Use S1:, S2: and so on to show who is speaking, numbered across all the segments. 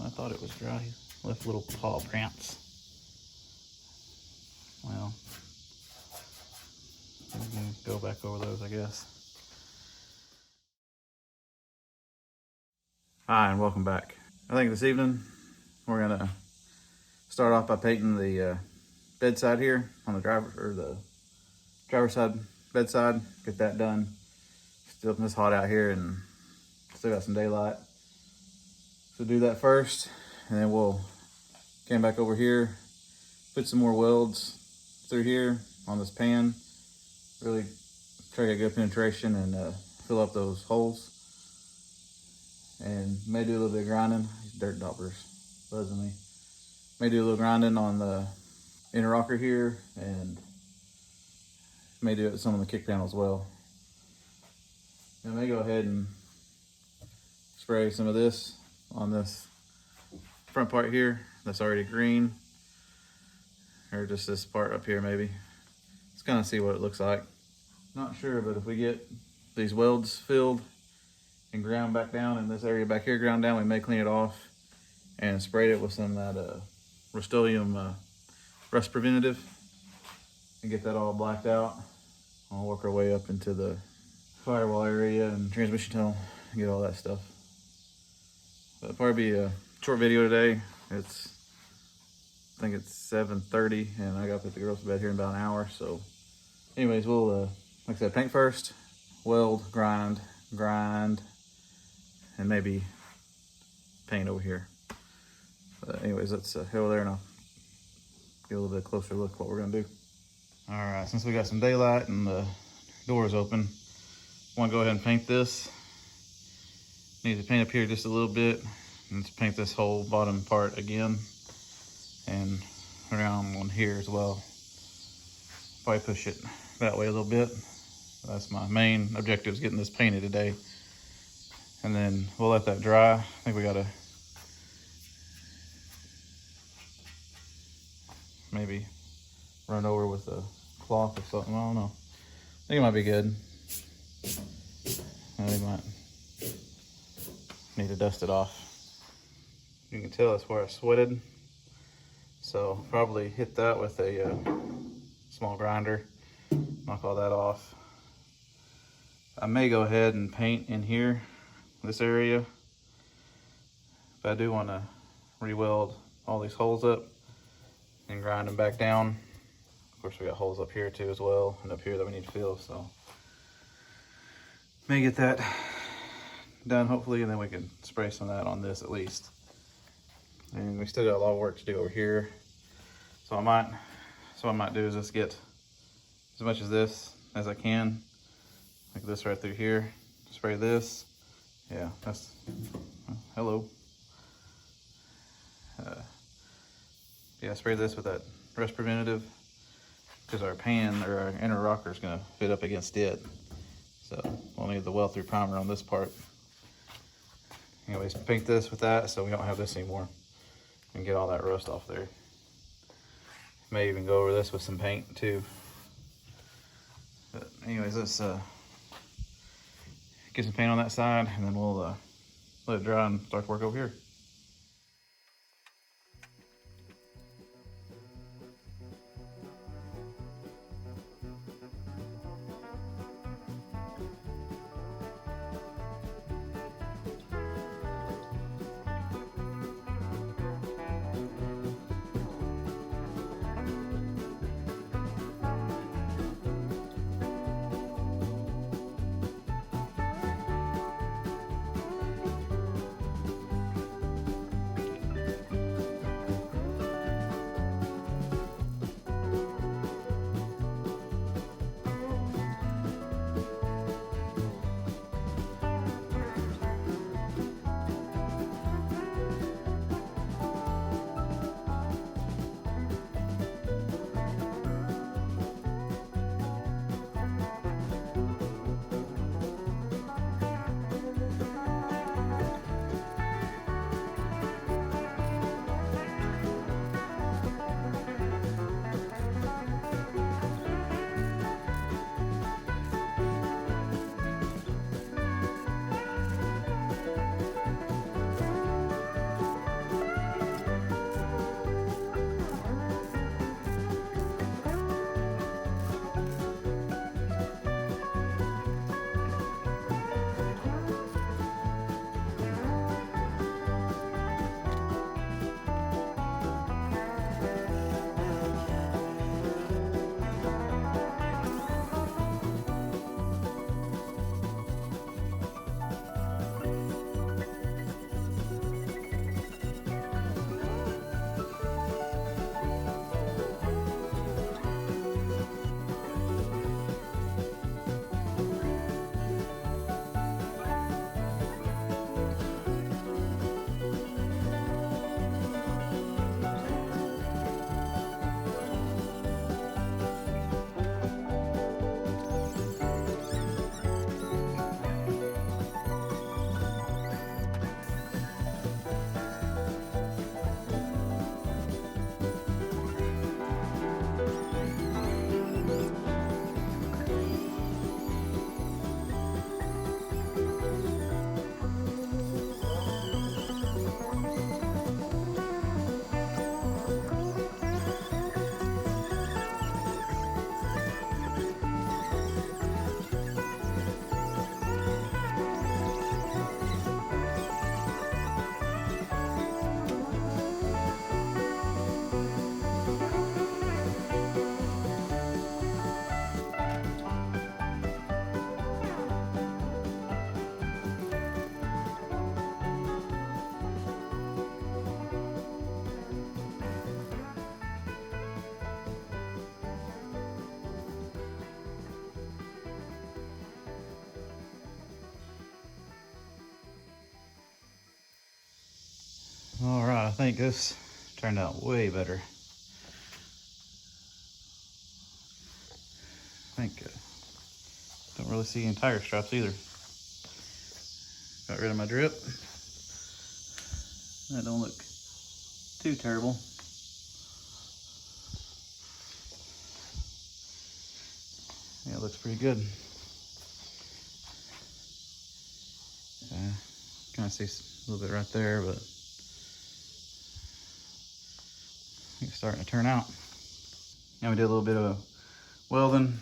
S1: I thought it was dry. Left little paw prints. Well, we can go back over those, I guess. Hi, and welcome back. I think this evening we're gonna start off by painting the bedside here on the driver's side bedside. Get that done. Still, it's hot out here and still got some daylight. So do that first, and then we'll come back over here, put some more welds through here on this pan. Really try to get good penetration and fill up those holes. And may do a little bit of grinding. These dirt daubers buzzing me. May do a little grinding on the inner rocker here, and may do it some on the kick panel as well. And I may go ahead and spray some of this on this front part here that's already green, or just this part up here maybe. Let's kind of see what it looks like. Not sure, but if we get these welds filled and ground back down, and this area back here ground down, we may clean it off and spray it with some of that Rust-Oleum rust preventative and get that all blacked out. I'll work our way up into the firewall area and transmission tunnel and get all that stuff. It'll probably be a short video today. I think it's 7:30 and I got to put the girls to bed here in about an hour. So anyways, we'll, like I said, paint first, weld, grind, and maybe paint over here. But anyways, let's head over there and I'll get a little bit closer look at what we're gonna do. All right, since we got some daylight and the door is open, I want to go ahead and paint this. Need to paint up here just a little bit, and let's paint this whole bottom part again, and around one here as well. Probably push it that way a little bit. That's my main objective, is getting this painted today. And then we'll let that dry. I think we gotta maybe run over with a cloth or something. I don't know. I think it might be good. I think might need to dust it off. You can tell that's where I sweated. So probably hit that with a small grinder. Knock all that off. I may go ahead and paint in here, this area. But I do want to re-weld all these holes up and grind them back down. Of course, we got holes up here too as well, and up here that we need to fill, so may get that done hopefully, and then we can spray some of that on this at least. And we still got a lot of work to do over here, so what I might do is just get as much of this as I can, like this right through here. Spray this. Yeah, that's hello. Yeah, spray this with that rust preventative, because our pan or our inner rocker is going to fit up against it. So we'll need the weld through primer on this part. Anyways, paint this with that so we don't have this anymore, and get all that rust off there. May even go over this with some paint too. But anyways, let's get some paint on that side, and then we'll let it dry and start to work over here. All right, I think this turned out way better. I think, don't really see any tire straps either. Got rid of my drip. That don't look too terrible. Yeah, it looks pretty good. Kind of see a little bit right there, but it's starting to turn out. Now we did a little bit of welding.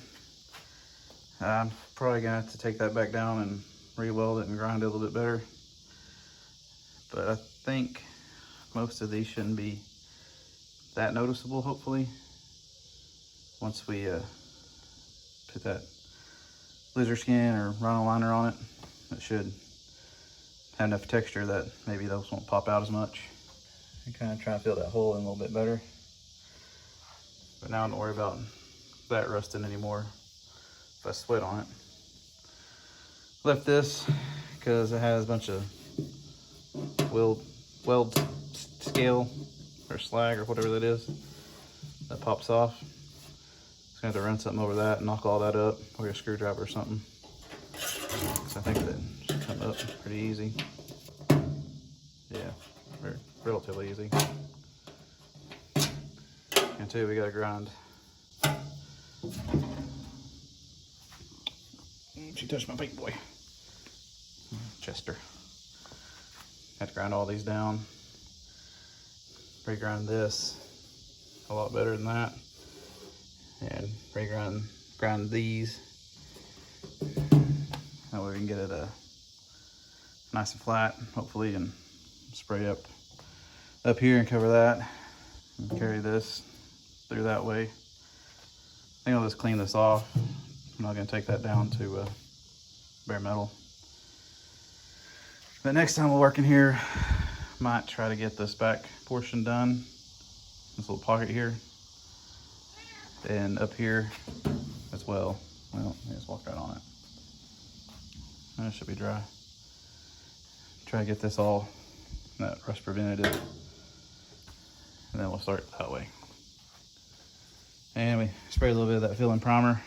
S1: I'm probably gonna have to take that back down and re-weld it and grind it a little bit better. But I think most of these shouldn't be that noticeable, hopefully. Once we put that lizard skin or rhino liner on it, it should have enough texture that maybe those won't pop out as much. I'm kind of trying to fill that hole in a little bit better. But now I don't worry about that rusting anymore if I sweat on it. Left this because it has a bunch of weld scale or slag or whatever that is that pops off. Just gonna have to run something over that and knock all that up, or a screwdriver or something. So I think that should come up pretty easy. Yeah, relatively easy. And two, we gotta grind. She touched my big boy. Chester. Have to grind all these down. Re-grind this a lot better than that. And grind these. That way we can get it nice and flat, hopefully, and spray up here and cover that. And carry this through that way. I think I'll just clean this off. I'm not gonna take that down to bare metal. But next time we'll work in here, might try to get this back portion done. This little pocket here. And up here as well. Well, just walk right on it. And it should be dry. Try to get this all that rust preventative. And then we'll start that way. And we spray a little bit of that fill-in primer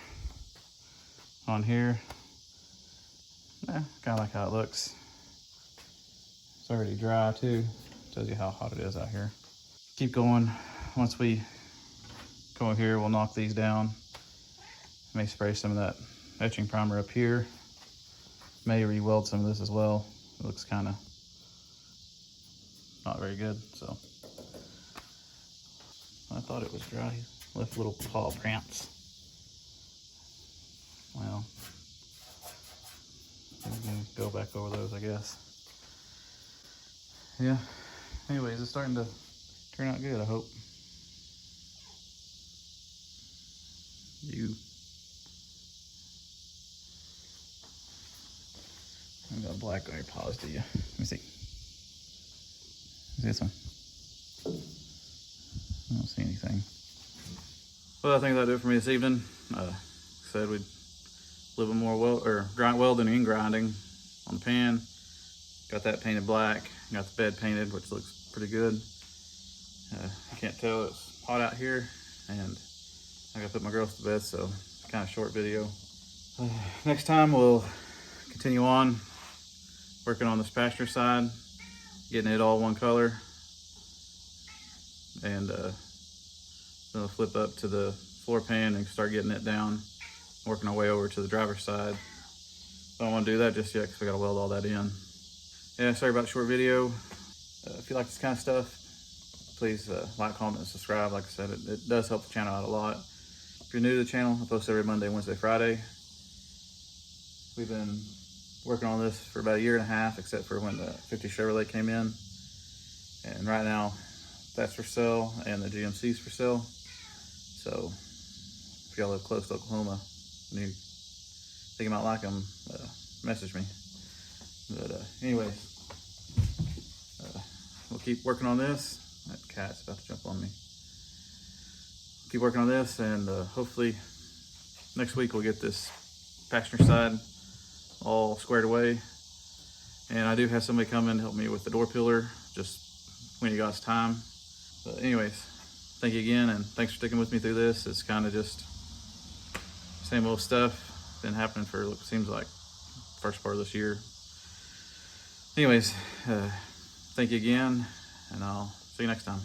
S1: on here. Yeah, kind of like how it looks. It's already dry too. Tells you how hot it is out here. Keep going. Once we go in here, we'll knock these down. May spray some of that etching primer up here. May re-weld some of this as well. It looks kind of not very good, so. I thought it was dry. Left little paw prints. Well, we can go back over those, I guess. Yeah. Anyways, it's starting to turn out good, I hope. I've got black on your paws, do you? Let me see. This one. I don't see anything. Well, I think that'll do it for me this evening. Said we'd a little bit more welding and grinding on the pan. Got that painted black. Got the bed painted, which looks pretty good. You can't tell it's hot out here, and I gotta put my girls to bed, so it's kind of a short video. Next time we'll continue on working on this pasture side, getting it all one color, and then we'll flip up to the floor pan and start getting it down, working our way over to the driver's side. I don't want to do that just yet because we gotta weld all that in. Yeah, sorry about the short video. If you like this kind of stuff, please like, comment, and subscribe. Like I said, it does help the channel out a lot. If you're new to the channel, I post every Monday, Wednesday, Friday. We've been working on this for about 1.5 years, except for when the 50 Chevrolet came in. And right now, that's for sale, and the GMC's for sale. So, if y'all live close to Oklahoma and you think you might like them, message me. But anyways, we'll keep working on this. That cat's about to jump on me. Keep working on this, and hopefully next week we'll get this passenger side all squared away. And I do have somebody come in to help me with the door pillar. Just when you got time. But anyways, thank you again, and thanks for sticking with me through this. It's kind of just same old stuff been happening for what seems like first part of this year. Anyways, thank you again, and I'll see you next time.